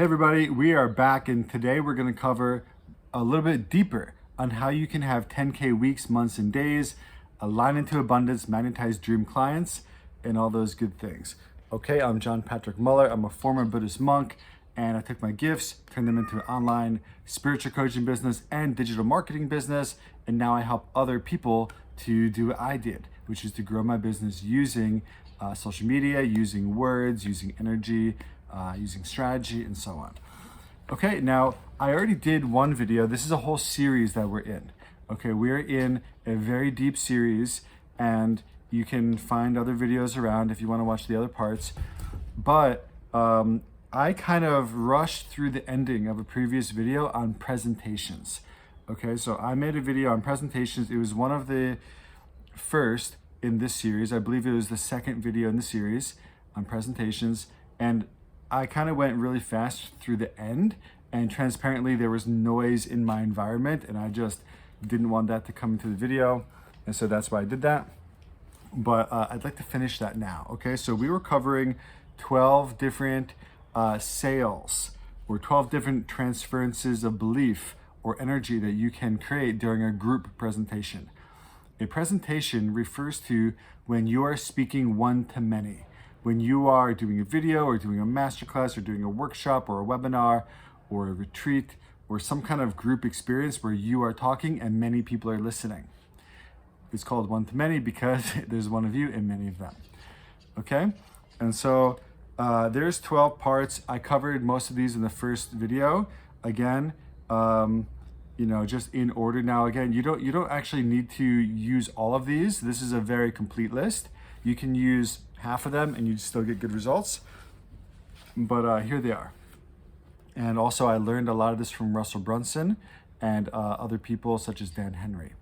everybody, we are back, and today we're going to cover a little bit deeper on how you can have 10K weeks, months, and days, align into abundance, magnetize dream clients, and all those good things. Okay, I'm John Patrick Muller. I'm a former Buddhist monk, and I took my gifts, turned them into an online spiritual coaching business and digital marketing business, and now I help other people to do what I did, which is to grow my business using social media, using words, using energy, using strategy, and so on. Okay, now I already did one video. This is a whole series that we're in. Okay, we're in a very deep series, and you can find other videos around if you want to watch the other parts. But I kind of rushed through the ending of a previous video on presentations. Okay, so I made a video on presentations. It was one of the first in this series. I believe it was the second video in the series on presentations. And I kind of went really fast through the end, and transparently there was noise in my environment, and I just didn't want that to come into the video. And so that's why I did that. But I'd like to finish that now. Okay, so we were covering 12 different sales, or 12 different transferences of belief or energy that you can create during a group presentation. A presentation refers to when you are speaking one to many. When you are doing a video or doing a masterclass or doing a workshop or a webinar or a retreat or some kind of group experience where you are talking and many people are listening. It's called one to many because there's one of you and many of them. Okay? And so there's 12 parts. I covered most of these in the first video. Again, just in order. Now, again, you don't actually need to use all of these. This is a very complete list. You can use half of them and you still get good results. But here they are. And also I learned a lot of this from Russell Brunson and other people such as Dan Henry.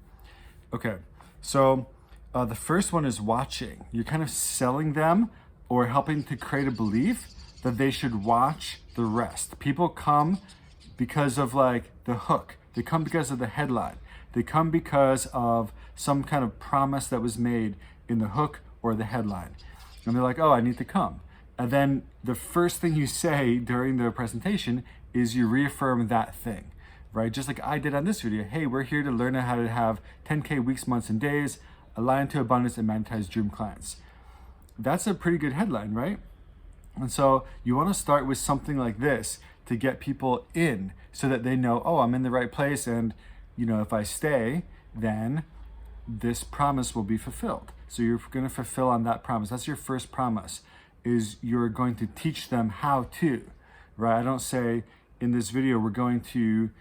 Okay, so the first one is watching. You're kind of selling them or helping to create a belief that they should watch the rest. People come because of like the hook. They come because of the headline. They come because of some kind of promise that was made in the hook or the headline. And they're like, oh, I need to come. And then the first thing you say during the presentation is you reaffirm that thing, right? Just like I did on this video. Hey, we're here to learn how to have 10K weeks, months, and days, align to abundance, and magnetize dream clients. That's a pretty good headline, right? And so you want to start with something like this to get people in so that they know, oh, I'm in the right place. And, if I stay, then this promise will be fulfilled. So you're going to fulfill on that promise. That's your first promise, is you're going to teach them how to, right? I don't say in this video, we're going to,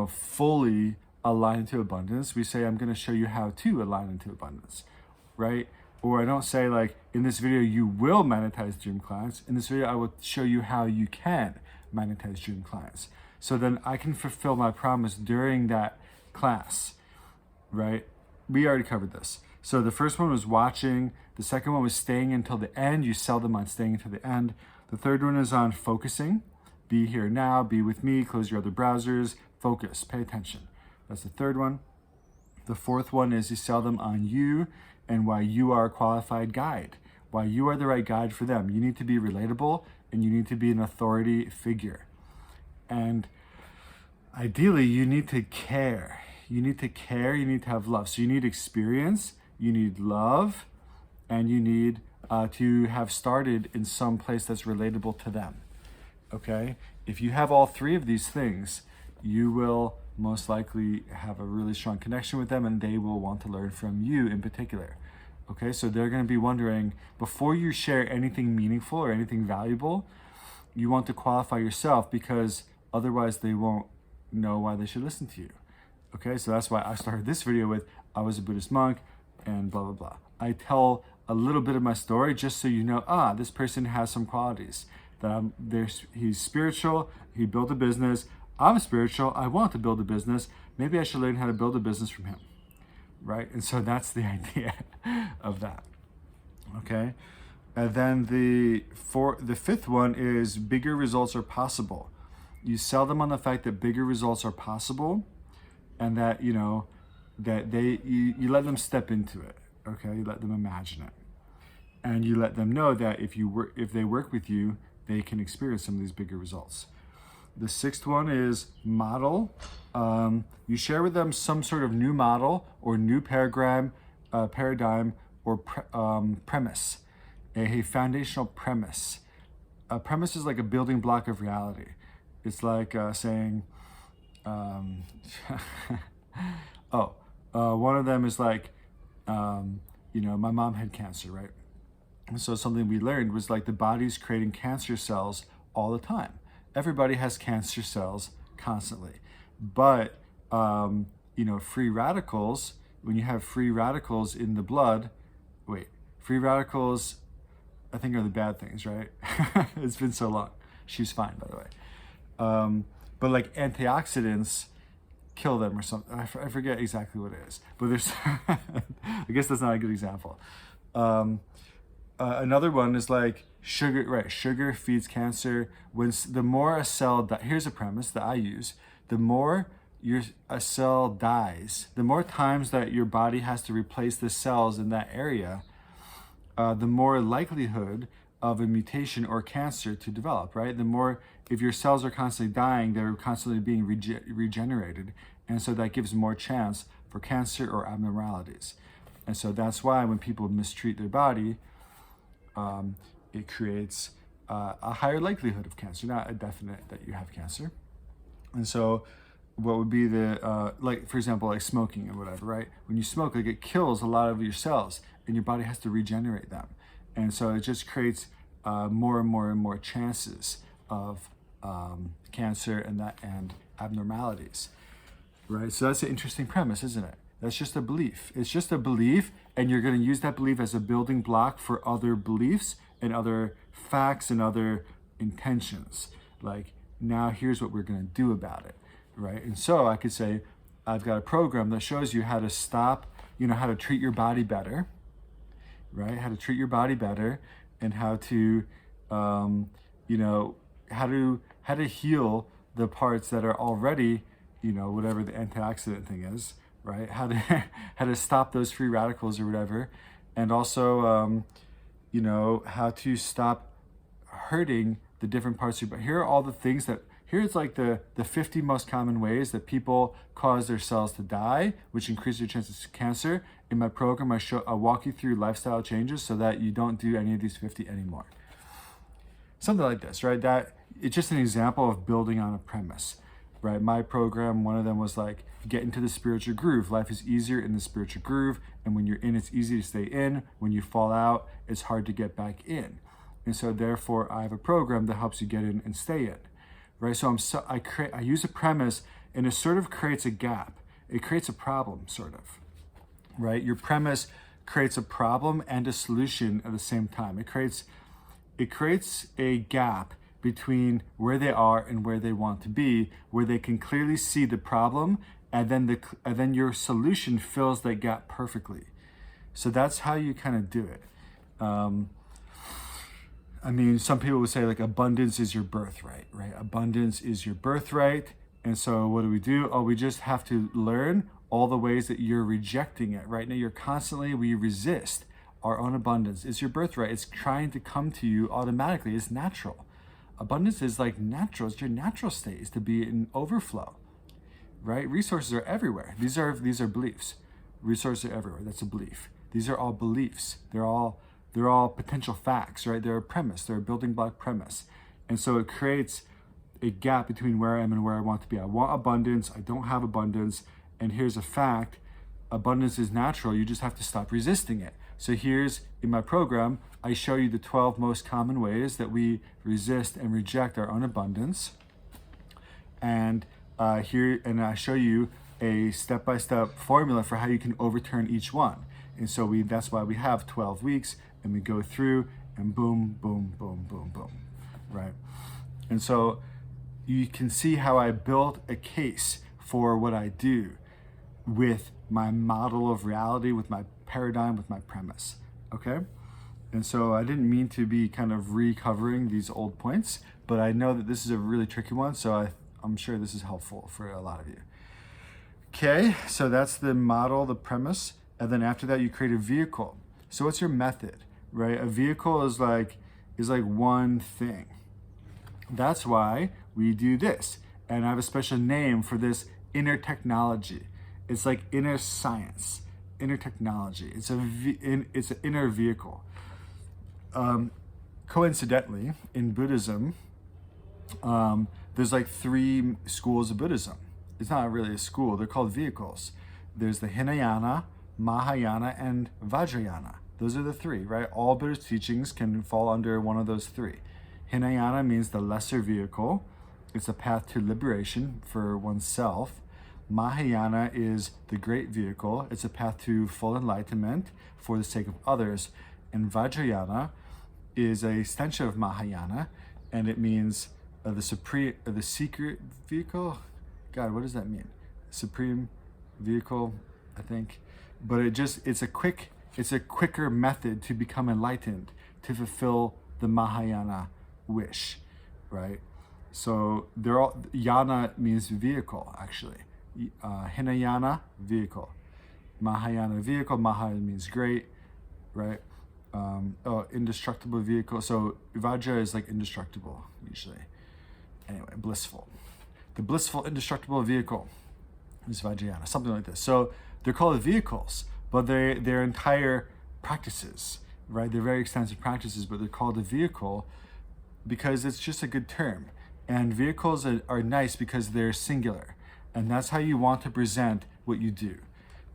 fully align into abundance. We say, I'm going to show you how to align into abundance, right? Or I don't say like, in this video, you will magnetize dream clients. In this video, I will show you how you can magnetize dream clients. So then I can fulfill my promise during that class, right? We already covered this. So the first one was watching. The second one was staying until the end. You sell them on staying until the end. The third one is on focusing. Be here now, be with me, close your other browsers, focus, pay attention. That's the third one. The fourth one is you sell them on you and why you are a qualified guide, why you are the right guide for them. You need to be relatable and you need to be an authority figure. And ideally, you need to care. You need to care, you need to have love. So you need experience, you need love, and you need to have started in some place that's relatable to them, okay? If you have all three of these things, you will most likely have a really strong connection with them and they will want to learn from you in particular, okay? So they're gonna be wondering, before you share anything meaningful or anything valuable, you want to qualify yourself because otherwise they won't know why they should listen to you. Okay, so that's why I started this video with, I was a Buddhist monk and blah, blah, blah. I tell a little bit of my story just so you know, this person has some qualities. He's spiritual, he built a business. I'm spiritual, I want to build a business. Maybe I should learn how to build a business from him, right? And so that's the idea of that, okay? And then the fifth one is bigger results are possible. You sell them on the fact that bigger results are possible, and that you let them step into it, okay? You let them imagine it, and you let them know that if they work with you, they can experience some of these bigger results. The sixth one is model. You share with them some sort of new model or new paradigm or premise, a foundational premise. A premise is like a building block of reality. It's like saying, one of them is like, my mom had cancer, right? And so something we learned was like the body's creating cancer cells all the time. Everybody has cancer cells constantly. But, free radicals, when you have free radicals in the blood, free radicals, I think are the bad things, right? It's been so long. She's fine, by the way. But like antioxidants kill them or something. I forget exactly what it is. But there's, I guess that's not a good example. Another one is like sugar, right? Sugar feeds cancer. The more a cell, here's a premise that I use, the more a cell dies, the more times that your body has to replace the cells in that area, the more likelihood of a mutation or cancer to develop, right? The more, if your cells are constantly dying, they're constantly being regenerated. And so that gives more chance for cancer or abnormalities. And so that's why when people mistreat their body, it creates a higher likelihood of cancer, not a definite that you have cancer. And so what would be the, like, for example, like smoking or whatever, right? When you smoke, like, it kills a lot of your cells and your body has to regenerate them. And so it just creates more and more and more chances of cancer and abnormalities, right? So that's an interesting premise, isn't it? That's just a belief. It's just a belief, and you're going to use that belief as a building block for other beliefs and other facts and other intentions. Like, now here's what we're going to do about it, right? And so I could say, I've got a program that shows you how to stop, how to treat your body better, right? How to treat your body better, and how to, how to heal the parts that are already, whatever the antioxidant thing is, right? How to stop those free radicals or whatever, and also, how to stop hurting the different parts of your body. Here are all the things that, here's like the 50 most common ways that people cause their cells to die, which increase your chances of cancer. In my program, I'll walk you through lifestyle changes so that you don't do any of these 50 anymore. Something like this, right? That it's just an example of building on a premise, right? My program, one of them was like, get into the spiritual groove. Life is easier in the spiritual groove. And when you're in, it's easy to stay in. When you fall out, it's hard to get back in. And so therefore I have a program that helps you get in and stay in, right? So I use a premise, and it sort of creates a gap. It creates a problem, sort of, right? Your premise creates a problem and a solution at the same time. It creates a gap between where they are and where they want to be, where they can clearly see the problem, and then your solution fills that gap perfectly. So that's how you kind of do it. Some people would say like abundance is your birthright, right? Abundance is your birthright. And so what do? Oh, we just have to learn all the ways that you're rejecting it. Right now, we resist our own abundance. It's your birthright. It's trying to come to you automatically. It's natural. Abundance is like natural. It's your natural state, is to be in overflow, right? Resources are everywhere. These are beliefs. Resources are everywhere. That's a belief. These are all beliefs. They're all potential facts, right? They're a premise. They're a building block premise. And so it creates a gap between where I am and where I want to be. I want abundance. I don't have abundance. And here's a fact. Abundance is natural. You just have to stop resisting it. So here's, in my program, I show you the 12 most common ways that we resist and reject our own abundance. And I show you a step-by-step formula for how you can overturn each one. And so that's why we have 12 weeks, and we go through and boom, boom, boom, boom, boom, right? And so you can see how I built a case for what I do with my model of reality, with my paradigm, with my premise, okay? And so I didn't mean to be kind of recovering these old points, but I know that this is a really tricky one, so I'm sure this is helpful for a lot of you. Okay, so that's the model, the premise, and then after that you create a vehicle. So what's your method, right? A vehicle is like one thing. That's why we do this. And I have a special name for this inner technology. It's like inner science, inner technology. It's an inner vehicle. Coincidentally, in Buddhism, there's like 3 schools of Buddhism. It's not really a school, they're called vehicles. There's the Hinayana, Mahayana, and Vajrayana. Those are the 3, right? All Buddhist teachings can fall under one of those 3. Hinayana means the lesser vehicle. It's a path to liberation for oneself. Mahayana is the great vehicle. It's a path to full enlightenment for the sake of others. And Vajrayana is an extension of Mahayana, and it means the secret vehicle. God, what does that mean? Supreme vehicle, I think. But it's a quicker method to become enlightened, to fulfill the Mahayana wish, right? So they're all, yana means vehicle, actually. Hinayana, vehicle. Mahayana, vehicle. Mahayana means great, right? Indestructible vehicle. So Vajra is like indestructible, usually. Anyway, blissful. The blissful, indestructible vehicle is Vajrayana, something like this. So they're called vehicles, but they're entire practices, right? They're very extensive practices, but they're called a vehicle because it's just a good term. And vehicles are nice because they're singular. And that's how you want to present what you do.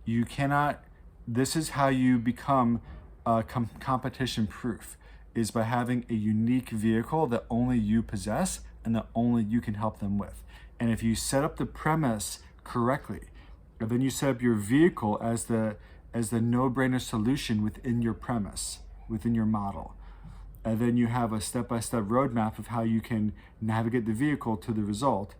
You cannot, this is how you become competition proof, is by having a unique vehicle that only you possess and that only you can help them with. And if you set up the premise correctly, and then you set up your vehicle as the no-brainer solution within your premise, within your model, and then you have a step-by-step roadmap of how you can navigate the vehicle to the result,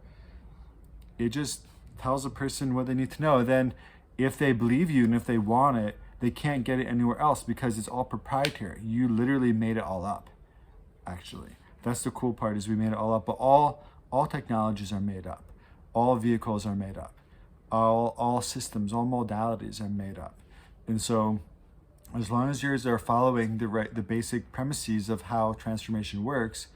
it just tells a person what they need to know. Then if they believe you and if they want it, they can't get it anywhere else because it's all proprietary. You literally made it all up, actually. That's the cool part, is we made it all up. But all technologies are made up. All vehicles are made up. All systems, all modalities are made up. And so as long as yours are following the basic premises of how transformation works,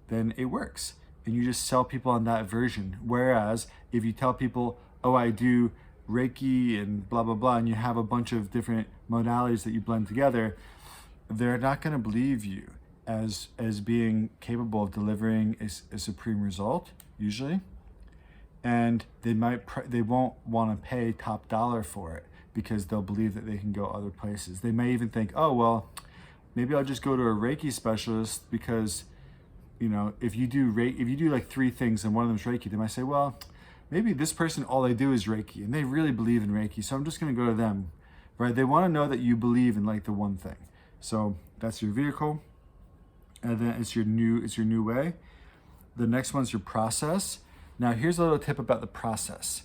then it works. And you just sell people on that version. Whereas if you tell people, oh, I do Reiki and blah, blah, blah, and you have a bunch of different modalities that you blend together, they're not going to believe you as being capable of delivering a supreme result, usually. And they won't want to pay top dollar for it because they'll believe that they can go other places. They may even think, oh, well, maybe I'll just go to a Reiki specialist because, you know, if you do like 3 things and one of them is Reiki, they might say, well, maybe this person, all they do is Reiki and they really believe in Reiki, so I'm just going to go to them, right? They want to know that you believe in like the one thing. So that's your vehicle, and then it's your new way. The next one's your process. Now here's a little tip about the process.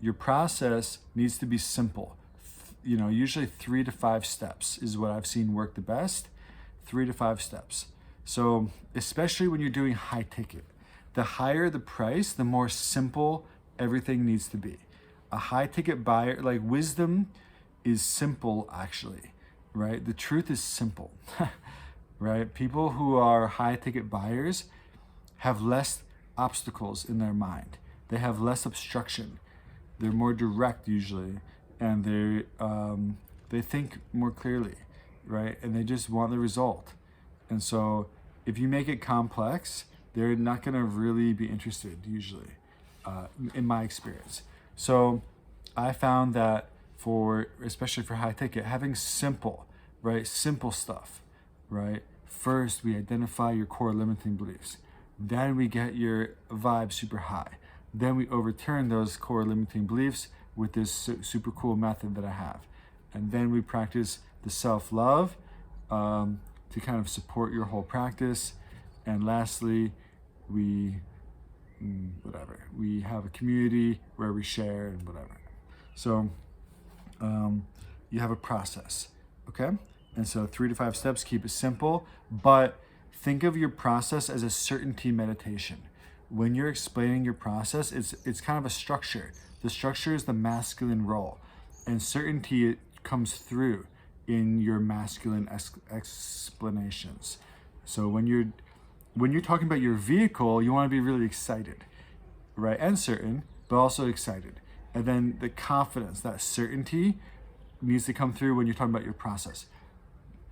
Your process needs to be simple. You know, usually 3 to 5 steps is what I've seen work the best. 3 to 5 steps. So especially when you're doing high ticket, the higher the price, the more simple everything needs to be. A high ticket buyer, like wisdom is simple actually, right? The truth is simple, right? People who are high ticket buyers have less obstacles in their mind. They have less obstruction. They're more direct usually, and they think more clearly, right? And they just want the result. And so if you make it complex, they're not going to really be interested usually, in my experience. So I found that especially for high ticket, having simple, right? Simple stuff, right? First, we identify your core limiting beliefs. Then we get your vibe super high. Then we overturn those core limiting beliefs with this super cool method that I have. And then we practice the self-love to kind of support your whole practice. And lastly, we have a community where we share and whatever. So you have a process, okay? And so 3 to 5 steps, keep it simple, but think of your process as a certainty meditation. When you're explaining your process, it's kind of a structure. The structure is the masculine role, and certainty comes through in your masculine explanations. So when when you're talking about your vehicle, you want to be really excited, right? And certain, but also excited. And then the confidence, that certainty needs to come through when you're talking about your process.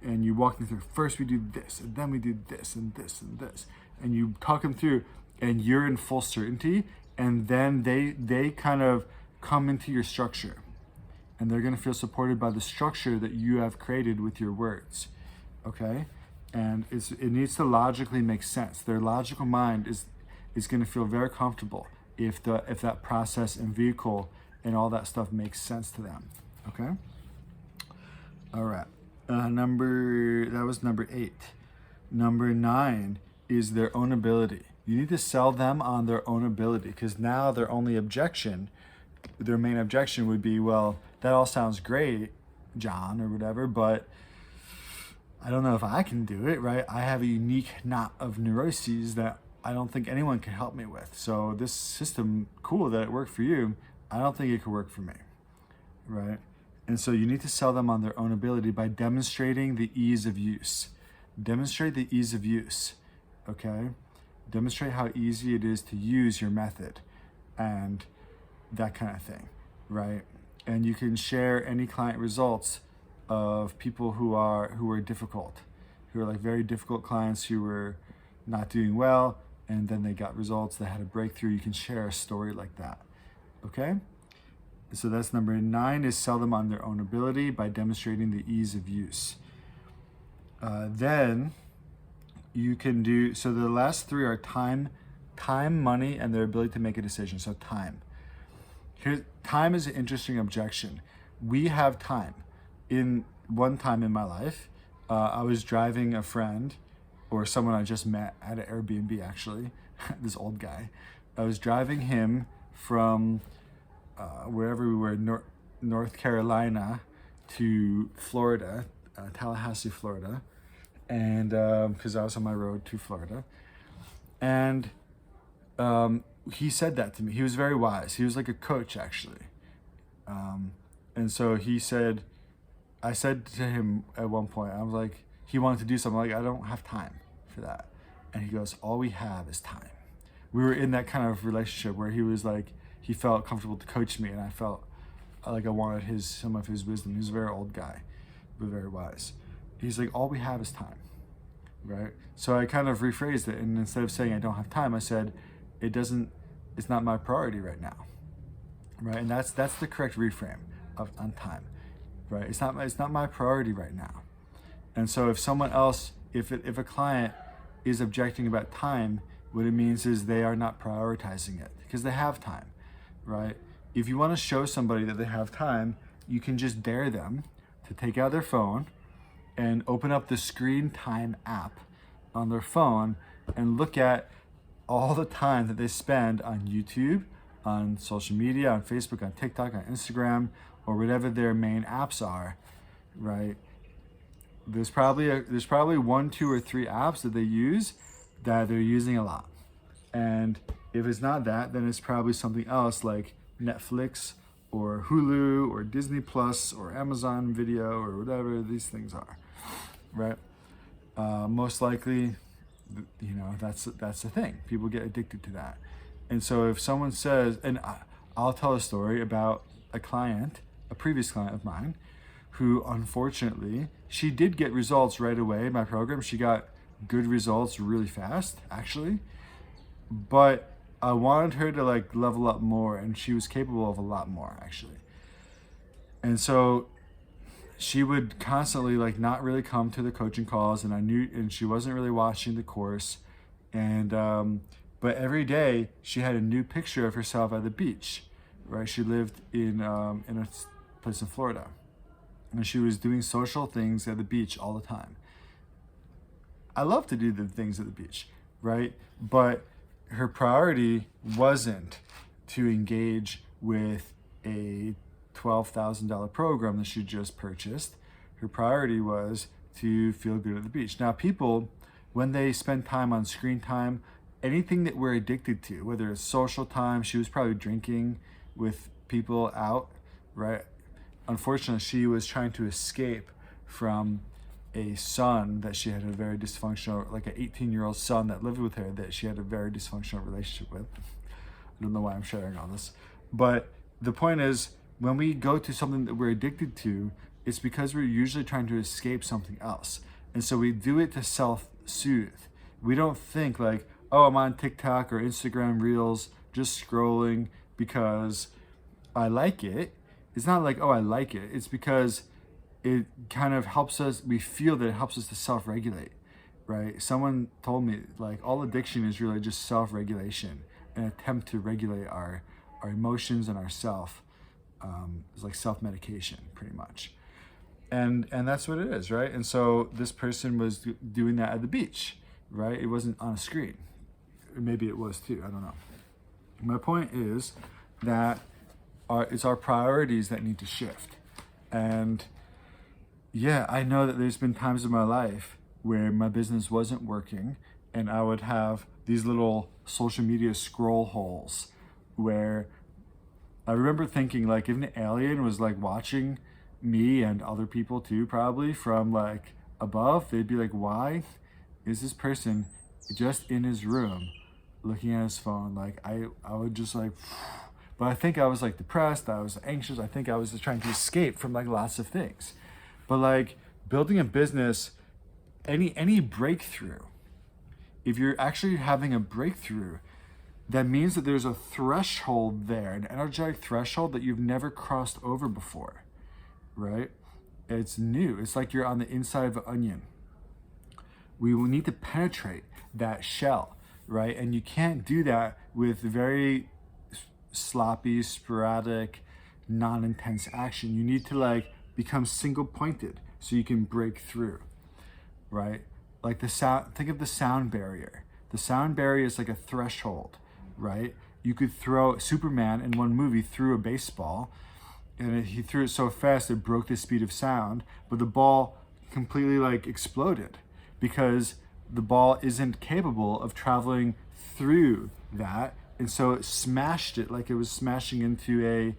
And you walk them through, first we do this, and then we do this, and this, and this. And you talk them through, and you're in full certainty, and then they kind of come into your structure. And they're gonna feel supported by the structure that you have created with your words, okay? And it needs to logically make sense. Their logical mind is gonna feel very comfortable if that process and vehicle and all that stuff makes sense to them, okay? All right, that was number 8. Number 9 is their own ability. You need to sell them on their own ability, because now their main objection would be, well, that all sounds great, John, or whatever, but I don't know if I can do it, right? I have a unique knot of neuroses that I don't think anyone can help me with. So this system, cool that it worked for you, I don't think it could work for me, right? And so you need to sell them on their own ability by demonstrating the ease of use. Demonstrate the ease of use, okay? Demonstrate how easy it is to use your method and that kind of thing, right? And you can share any client results of people who are difficult, who are like very difficult clients who were not doing well, and then they got results, they had a breakthrough. You can share a story like that, okay? So that's number 9, is sell them on their own ability by demonstrating the ease of use. Then you can do, so the last 3 are time, money, and their ability to make a decision. So time. Time is an interesting objection. We have time. In one time in my life, I was driving a friend or someone I just met at an Airbnb, actually, this old guy. I was driving him from wherever we were, North Carolina to Florida, Tallahassee, Florida, and because I was on my road to Florida. And he said that to me. He was very wise. He was like a coach, actually. And so he said, I said to him at one point, I was like, he wanted to do something, like, I don't have time for that. And he goes, all we have is time. We were in that kind of relationship where he was like, he felt comfortable to coach me, and I felt like I wanted some of his wisdom. He was a very old guy, but very wise. He's like, all we have is time, right? So I kind of rephrased it, and instead of saying I don't have time, I said, it's not my priority right now, right? And that's the correct reframe on time, right? It's not my priority right now. And so if someone else, if a client is objecting about time, what it means is they are not prioritizing it because they have time, right? If you want to show somebody that they have time, you can just dare them to take out their phone and open up the Screen Time app on their phone and look at all the time that they spend on YouTube, on social media, on Facebook, on TikTok, on Instagram, or whatever their main apps are, right? There's probably 1, 2, or 3 apps that they use that they're using a lot. And if it's not that, then it's probably something else like Netflix or Hulu or Disney Plus or Amazon Video or whatever these things are, right? Most likely, that's the thing. People get addicted to that. And so if someone says, and I'll tell a story about a previous client of mine, who unfortunately, she did get results right away in my program. She got good results really fast, actually. But I wanted her to like level up more, and she was capable of a lot more, actually. And so she would constantly like not really come to the coaching calls, and she wasn't really watching the course. And but every day she had a new picture of herself at the beach, right? She lived in a place in Florida, and she was doing social things at the beach all the time. I love to do the things at the beach, right? But her priority wasn't to engage with a $12,000 program that she just purchased. Her priority was to feel good at the beach. Now, people, when they spend time on screen time, anything that we're addicted to, whether it's social time, she was probably drinking with people out, right? Unfortunately, she was trying to escape from a son that she had a very dysfunctional, like an 18-year-old son that lived with her that she had a very dysfunctional relationship with. I don't know why I'm sharing all this. But the point is, when we go to something that we're addicted to, it's because we're usually trying to escape something else. And so we do it to self-soothe. We don't think like, oh, I'm on TikTok or Instagram Reels, just scrolling because I like it. It's not like, oh, I like it. It's because it kind of helps us, we feel that it helps us to self-regulate, right? Someone told me like all addiction is really just self-regulation, an attempt to regulate our emotions and ourself. It's like self-medication pretty much. And that's what it is, right? And so this person was doing that at the beach, right? It wasn't on a screen. Maybe it was too, I don't know. My point is that it's our priorities that need to shift. And yeah, I know that there's been times in my life where my business wasn't working and I would have these little social media scroll holes where I remember thinking like if an alien was like watching me and other people too probably from like above, they'd be like, why is this person just in his room looking at his phone? Like I would just like, but I think I was like depressed, I was anxious, I think I was just trying to escape from like lots of things. But like building a business, any breakthrough, if you're actually having a breakthrough, that means that there's a threshold there, an energetic threshold that you've never crossed over before, right? It's new. It's like you're on the inside of an onion. We will need to penetrate that shell, right? And you can't do that with very sloppy, sporadic, non-intense action. You need to like become single pointed so you can break through, right? Like the sound, think of the sound barrier. The sound barrier is like a threshold, right? You could throw Superman in one movie threw a baseball and he threw it so fast it broke the speed of sound, but the ball completely like exploded because the ball isn't capable of traveling through that, and so it smashed it like it was smashing into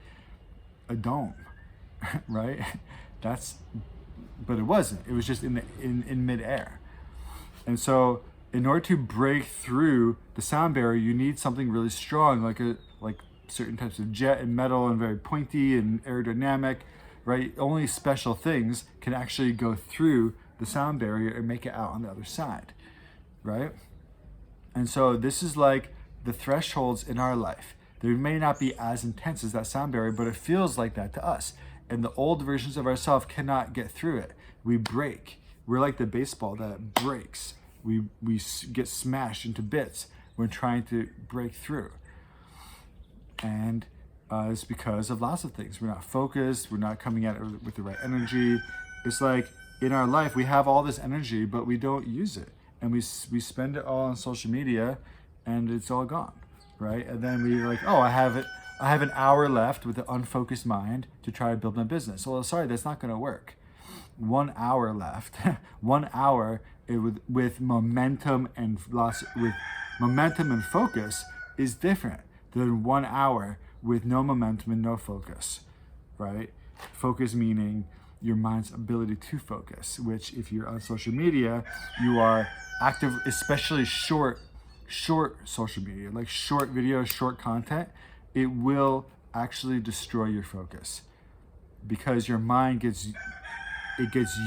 a dome, right? But it wasn't. It was just in midair. And so in order to break through the sound barrier, you need something really strong, like certain types of jet and metal and very pointy and aerodynamic, right? Only special things can actually go through the sound barrier and make it out on the other side, right? And so this is like the thresholds in our life. They may not be as intense as that sound barrier, but it feels like that to us. And the old versions of ourselves cannot get through it. We break. We're like the baseball that breaks. We get smashed into bits when trying to break through. And it's because of lots of things. We're not focused. We're not coming at it with the right energy. It's like in our life, we have all this energy, but we don't use it. And we spend it all on social media and it's all gone, right? And then we're like, oh, I have an hour left with an unfocused mind to try to build my business. Well, sorry, that's not gonna work. 1 hour left. 1 hour with momentum and focus is different than 1 hour with no momentum and no focus, right? Focus meaning your mind's ability to focus, which if you're on social media, you are active, especially short social media, like short videos, short content, it will actually destroy your focus because your mind gets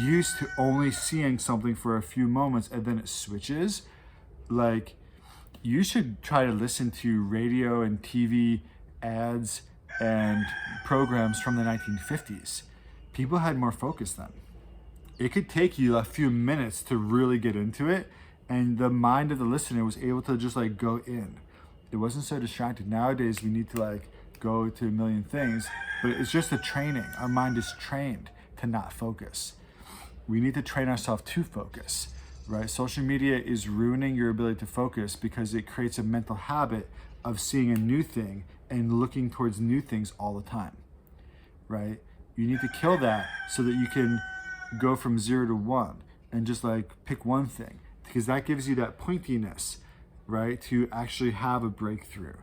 used to only seeing something for a few moments and then it switches. Like you should try to listen to radio and TV ads and programs from the 1950s. People had more focus then. It could take you a few minutes to really get into it, and the mind of the listener was able to just like go in. It wasn't so distracted. Nowadays we need to like go to a million things, but it's just a training. Our mind is trained to not focus. We need to train ourselves to focus, right? Social media is ruining your ability to focus because it creates a mental habit of seeing a new thing and looking towards new things all the time, right? You need to kill that so that you can go from 0 to 1 and just like pick one thing, because that gives you that pointiness, right? To actually have a breakthrough.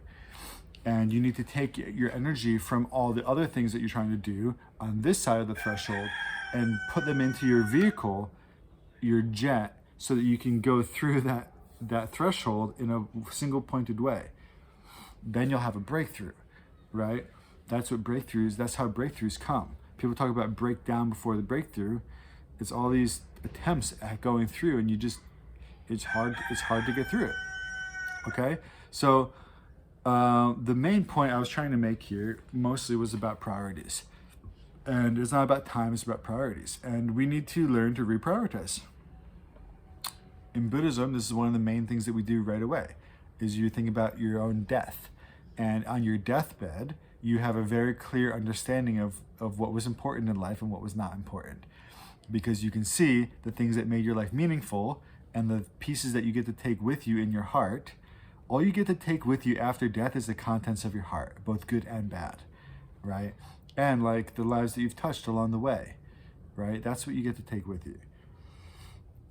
And you need to take your energy from all the other things that you're trying to do on this side of the threshold and put them into your vehicle your jet so that you can go through that threshold in a single pointed way. Then you'll have a breakthrough, right? That's how breakthroughs come. People talk about breakdown before the breakthrough. It's all these attempts at going through, and it's hard to get through it. Okay? So the main point I was trying to make here mostly was about priorities. And it's not about time, it's about priorities. And we need to learn to reprioritize. In Buddhism, this is one of the main things that we do right away, is you think about your own death. And on your deathbed, you have a very clear understanding of what was important in life and what was not important. Because you can see the things that made your life meaningful and the pieces that you get to take with you in your heart. All you get to take with you after death is the contents of your heart, both good and bad, right? And like the lives that you've touched along the way, right? That's what you get to take with you.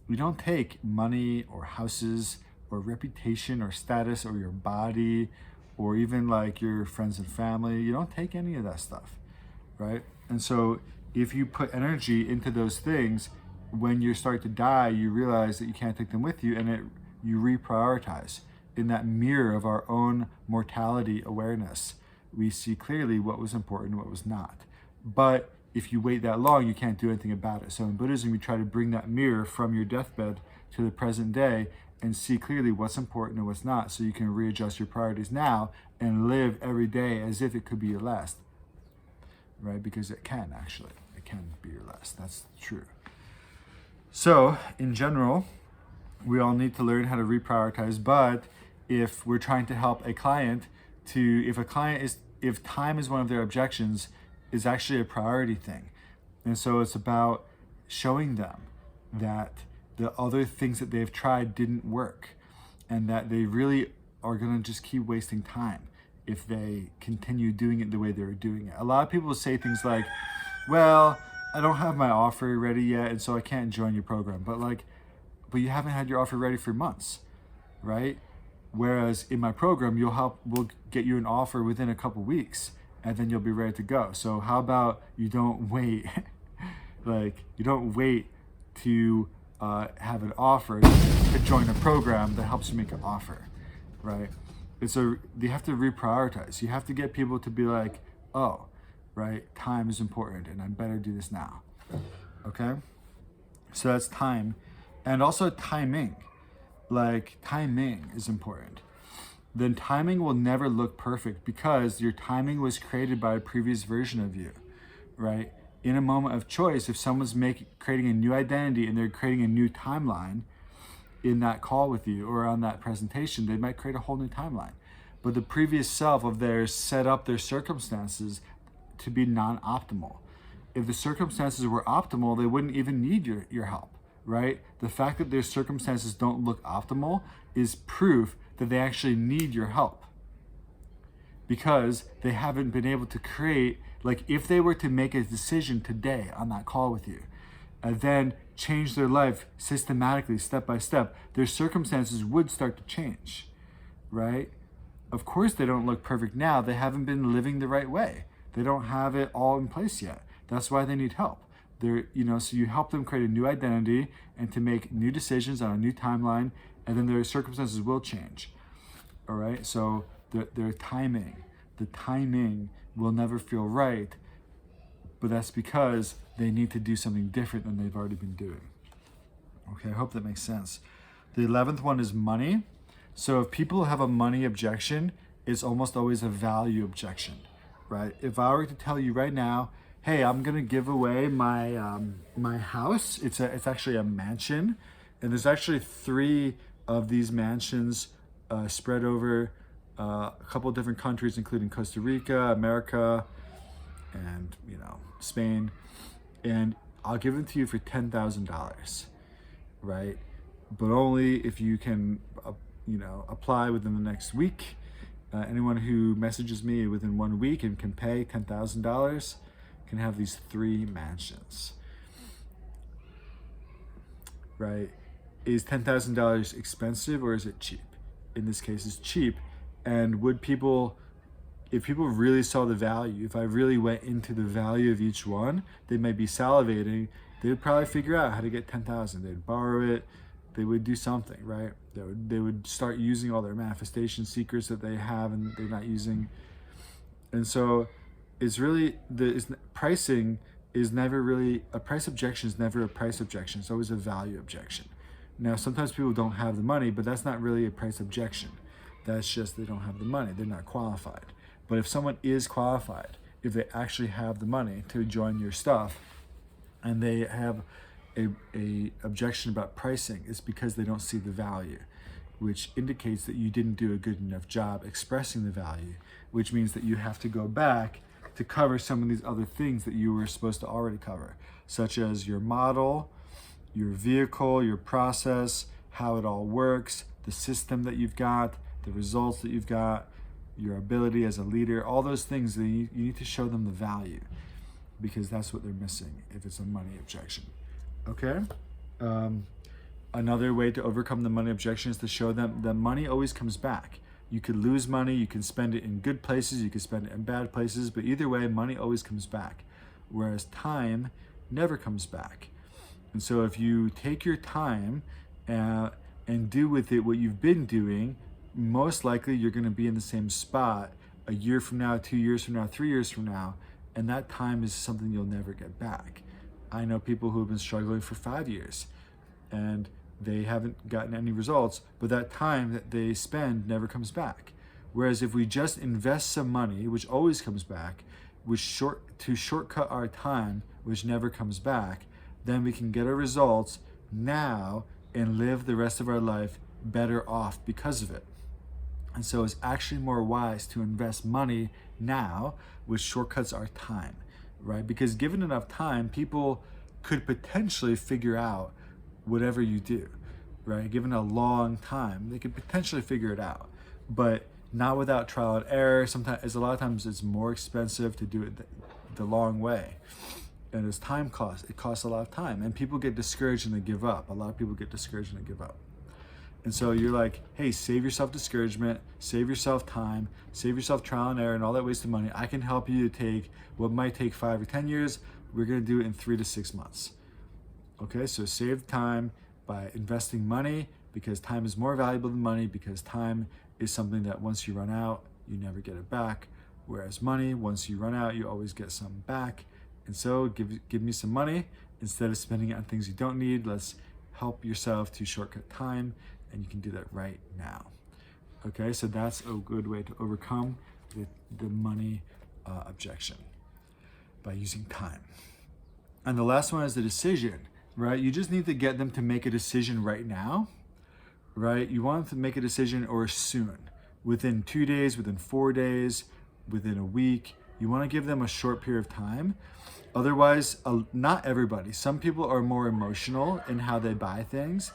We don't take money or houses or reputation or status or your body or even like your friends and family. You don't take any of that stuff, right? And so if you put energy into those things, when you start to die, you realize that you can't take them with you, and you reprioritize. In that mirror of our own mortality awareness, we see clearly what was important and what was not. But if you wait that long, you can't do anything about it. So in Buddhism, we try to bring that mirror from your deathbed to the present day and see clearly what's important and what's not, so you can readjust your priorities now and live every day as if it could be your last, right? Because it can be your last. That's true. So in general, we all need to learn how to reprioritize, but if we're trying to help a client if time is one of their objections, is actually a priority thing. And so it's about showing them that the other things that they've tried didn't work, and that they really are gonna just keep wasting time if they continue doing it the way they were doing it. A lot of people say things like, well, I don't have my offer ready yet, and so I can't join your program. But you haven't had your offer ready for months, right? Whereas in my program, we'll get you an offer within a couple weeks, and then you'll be ready to go. So how about you don't wait, you don't wait to have an offer to join a program that helps you make an offer, right? And so you have to reprioritize. You have to get people to be like, oh, right, time is important and I better do this now, okay? So that's time. And also timing. Timing is important. Then timing will never look perfect because your timing was created by a previous version of you, right? In a moment of choice, if someone's creating a new identity and they're creating a new timeline in that call with you or on that presentation, they might create a whole new timeline. But the previous self of theirs set up their circumstances to be non-optimal. If the circumstances were optimal, they wouldn't even need your help, right? The fact that their circumstances don't look optimal is proof that they actually need your help, because they haven't been able to create, if they were to make a decision today on that call with you and then change their life systematically, step by step, their circumstances would start to change, right? Of course, they don't look perfect now. They haven't been living the right way. They don't have it all in place yet. That's why they need help. So you help them create a new identity and to make new decisions on a new timeline, and then their circumstances will change. All right, so their timing, the timing will never feel right, but that's because they need to do something different than they've already been doing. Okay, I hope that makes sense. The 11th one is money. So if people have a money objection, it's almost always a value objection, right? If I were to tell you right now, hey, I'm gonna give away my my house. It's actually a mansion, and there's actually 3 of these mansions spread over a couple of different countries, including Costa Rica, America, and Spain. And I'll give them to you for $10,000, right? But only if you can, apply within the next week. Anyone who messages me within 1 week and can pay $10,000 can have these 3 mansions, right? Is $10,000 expensive or is it cheap? In this case, it's cheap. And if people really saw the value, if I really went into the value of each one, they might be salivating they would probably figure out how to get 10,000. They'd borrow it. They would do something, right? They would start using all their manifestation secrets that they have and they're not using. And so it's really, pricing is never really, a price objection is never a price objection. It's always a value objection. Now, sometimes people don't have the money, but that's not really a price objection. That's just they don't have the money. They're not qualified. But if someone is qualified, if they actually have the money to join your stuff and they have a objection about pricing, it's because they don't see the value, which indicates that you didn't do a good enough job expressing the value, which means that you have to go back to cover some of these other things that you were supposed to already cover, such as your model, your vehicle, your process, how it all works, the system that you've got, the results that you've got, your ability as a leader, all those things, you need to show them the value, because that's what they're missing if it's a money objection. Okay? Another way to overcome the money objection is to show them that money always comes back. You could lose money, you can spend it in good places, you can spend it in bad places, but either way, money always comes back, whereas time never comes back. And so if you take your time and do with it what you've been doing, most likely you're going to be in the same spot a year from now, 2 years from now, 3 years from now, and that time is something you'll never get back. I know people who have been struggling for 5 years and they haven't gotten any results, but that time that they spend never comes back. Whereas if we just invest some money, which always comes back, to shortcut our time, which never comes back, then we can get our results now and live the rest of our life better off because of it. And so it's actually more wise to invest money now, which shortcuts our time, right? Because given enough time, people could potentially figure out whatever you do, right? Given a long time, they could potentially figure it out, but not without trial and error. Sometimes, a lot of times it's more expensive to do it the long way. And as time costs, it costs a lot of time, and people get discouraged and they give up. A lot of people get discouraged and they give up. And so you're like, hey, save yourself discouragement, save yourself time, save yourself trial and error and all that wasted money. I can help you to take what might take 5 or 10 years. We're going to do it in 3 to 6 months. Okay, so save time by investing money, because time is more valuable than money, because time is something that once you run out, you never get it back. Whereas money, once you run out, you always get some back. And so give me some money. Instead of spending it on things you don't need, let's help yourself to shortcut time, and you can do that right now. Okay, so that's a good way to overcome the money objection, by using time. And the last one is the decision, right? You just need to get them to make a decision right now, right? You want them to make a decision or soon, within 2 days, within 4 days, within a week. You want to give them a short period of time. Otherwise, not everybody. Some people are more emotional in how they buy things,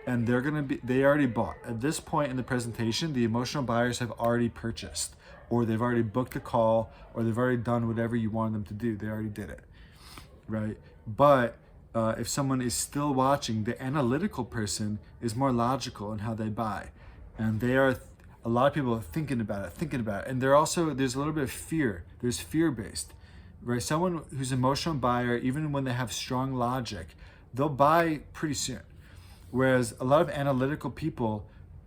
and they already bought. At this point in the presentation, the emotional buyers have already purchased, or they've already booked a call, or they've already done whatever you wanted them to do. They already did it, right? But if someone is still watching, the analytical person is more logical in how they buy, and a lot of people are thinking about it, and there's a little bit of fear. There's fear-based, right? Someone who's an emotional buyer, even when they have strong logic, they'll buy pretty soon. Whereas a lot of analytical people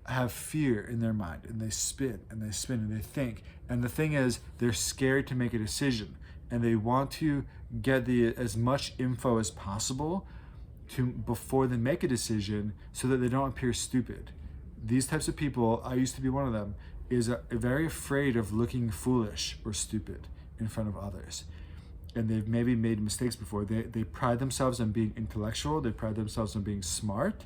have fear in their mind, and they spin and they spin and they think. And the thing is, they're scared to make a decision, and they want to get as much info as possible before they make a decision, so that they don't appear stupid. These types of people, I used to be one of them, is very afraid of looking foolish or stupid in front of others. And they've maybe made mistakes before. They pride themselves on being intellectual. They pride themselves on being smart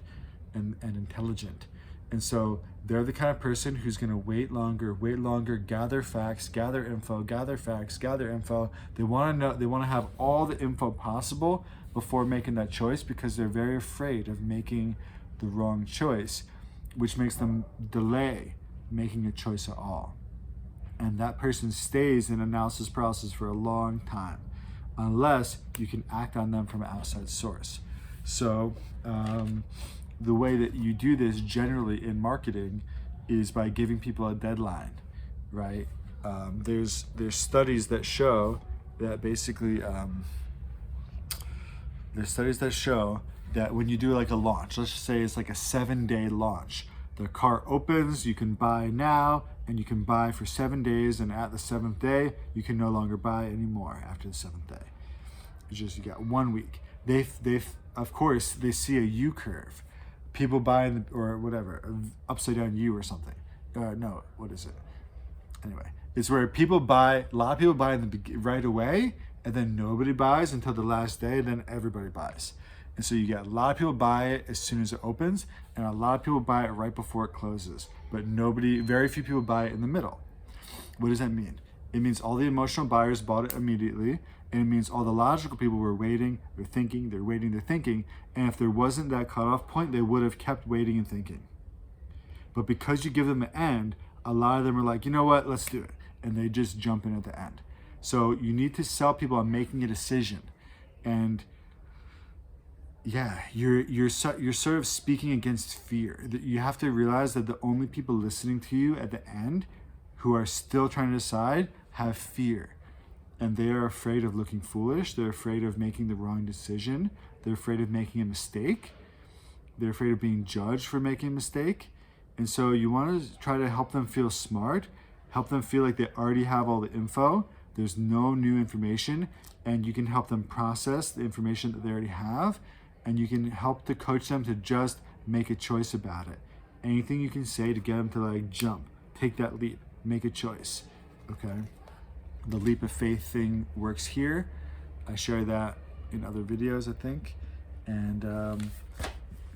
and intelligent. And so they're the kind of person who's going to wait longer, gather facts, gather info, gather facts, gather info. They want to know, they want to have all the info possible before making that choice, because they're very afraid of making the wrong choice, which makes them delay making a choice at all. And that person stays in analysis paralysis for a long time, unless you can act on them from an outside source. So the way that you do this generally in marketing is by giving people a deadline, right? There's studies that show that basically there's studies that show that when you do like a launch, let's just say it's like a 7-day launch, the cart opens, you can buy now, and you can buy for 7 days, and at the 7th day, you can no longer buy anymore after the 7th day. It's just, you got 1 week. Of course, they see a U curve. People buy in the, or whatever, upside down U or something. No, what is it? Anyway, it's where people buy, a lot of people buy in the right away, and then nobody buys until the last day, then everybody buys. And so you get a lot of people buy it as soon as it opens, and a lot of people buy it right before it closes. But very few people buy it in the middle. What does that mean? It means all the emotional buyers bought it immediately, and it means all the logical people were waiting, they're thinking, they're waiting, they're thinking, and if there wasn't that cutoff point, they would have kept waiting and thinking. But because you give them an end, a lot of them are like, you know what, let's do it. And they just jump in at the end. So you need to sell people on making a decision. And yeah, you're sort of speaking against fear. You have to realize that the only people listening to you at the end who are still trying to decide have fear. And they are afraid of looking foolish. They're afraid of making the wrong decision. They're afraid of making a mistake. They're afraid of being judged for making a mistake. And so you want to try to help them feel smart, help them feel like they already have all the info. There's no new information, and you can help them process the information that they already have. And you can help to coach them to just make a choice about it. Anything you can say to get them to like jump, take that leap, make a choice, okay? The leap of faith thing works here. I share that in other videos, I think. And,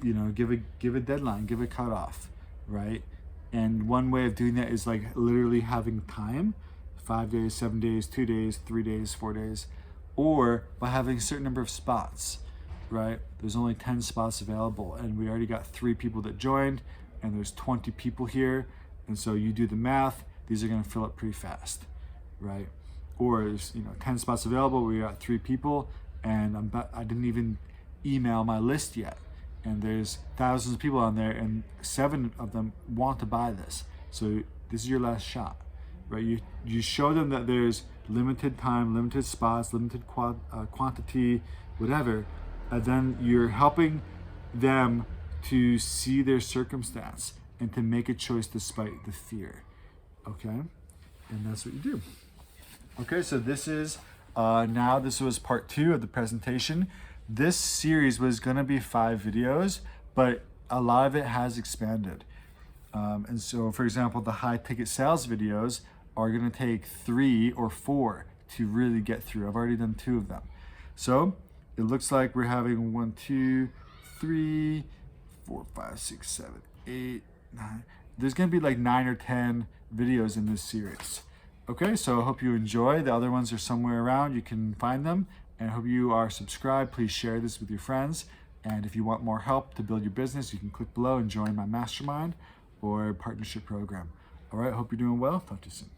you know, give a deadline, give a cutoff, right? And one way of doing that is like literally having time, 5 days, 7 days, 2 days, 3 days, 4 days, or by having a certain number of spots. Right? There's only 10 spots available, and we already got 3 people that joined, and there's 20 people here, and so you do the math, these are going to fill up pretty fast, right? Or there's 10 spots available, we got 3 people, and I didn't even email my list yet, and there's thousands of people on there, and 7 of them want to buy this, so this is your last shot, right? You show them that there's limited time, limited spots, limited quantity, whatever. And then you're helping them to see their circumstance and to make a choice despite the fear, okay? And that's what you do. Okay, so this is, this was part 2 of the presentation. This series was gonna be 5 videos, but a lot of it has expanded. And so, for example, the high ticket sales videos are gonna take 3 or 4 to really get through. I've already done 2 of them. So, it looks like we're having 1, 2, 3, 4, 5, 6, 7, 8, 9. There's gonna be like 9 or 10 videos in this series. Okay, so I hope you enjoy. The other ones are somewhere around. You can find them. And I hope you are subscribed. Please share this with your friends. And if you want more help to build your business, you can click below and join my mastermind or partnership program. All right, hope you're doing well. Talk to you soon.